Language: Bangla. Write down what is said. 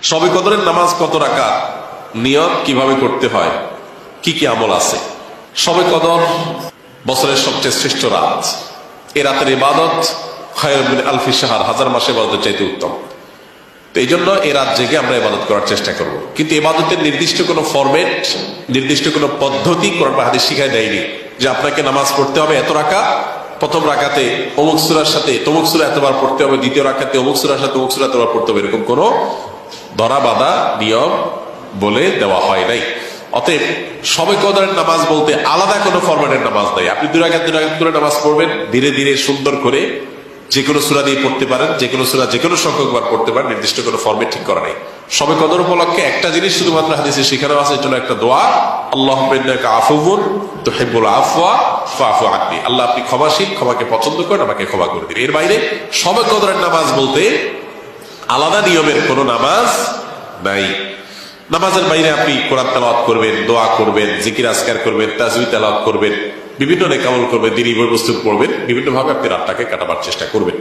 শবে কদরের নামাজ কত রাকাত, নিয়ত কিভাবে করতে হয়, কি কি আমল আছে? শবে কদর বছরের সবচেয়ে শ্রেষ্ঠ রাত। এ রাতের ইবাদত খায়রুম মিন আলফি শাহর, হাজার মাসে ইবাদতের চাইতে উত্তম। তো এই জন্য এ রাত জেগে আমরা ইবাদত করার চেষ্টা করব। কিন্তু ইবাদতের নির্দিষ্ট কোনো ফরম্যাট, নির্দিষ্ট কোনো পদ্ধতি কোরআন বা হাদিস শিখায় দেয়নি যে আপনাকে নামাজ পড়তে হবে এত রাকাত, প্রথম রাকাতে অমুক সূরার সাথে তমুক সূরা এতবার পড়তে হবে, দ্বিতীয় রাকাতে অমুক সূরার সাথে অমুক সূরা এতবার পড়তে হবে, এরকম কোনো ধরা বাঁধা নিয়ম বলে দেওয়া হয় নাই। অতএব শবে কদরের নামাজ বলতে আলাদা কোনো ফরম্যাটের নামাজ নাই। আপনি দুই রাকাত করে নামাজ পড়বেন, ধীরে ধীরে সুন্দর করে যে কোনো সূরা দিয়ে পড়তে পারেন, যে কোনো সূরা যে কোনো সংখ্যক বার পড়তে পারেন, নির্দিষ্ট কোনো ফরম্যাট ঠিক করা নেই। শবে কদর উপলক্ষে একটা জিনিস শুধুমাত্র হাদিসে শিখানো আছে, জন্য একটা দোয়া, আল্লাহুম্মা ইন্নাকা আফুউন তুহিব্বুল আফওয়া ফাফু আন্নি। আল্লাহ আপনি ক্ষমাশীল, ক্ষমাকে পছন্দ করেন, আমাকে ক্ষমা করে দিন। এর বাইরে শবে কদরের নামাজ বলতে আলাদা নিয়মের কোনো নামাজ নাই। নামাজের বাইরে আপনি কোরআন তেলাওয়াত করবেন, দোয়া করবেন, জিকির আজকার করবেন, তাজবিদ তেলাওয়াত করবেন, বিভিন্ন নেক আমল করবেন, দ্বীনি বই বস্তু পড়বেন, বিভিন্ন ভাবে আপনি রাতটাকে কাটাবার চেষ্টা করবেন।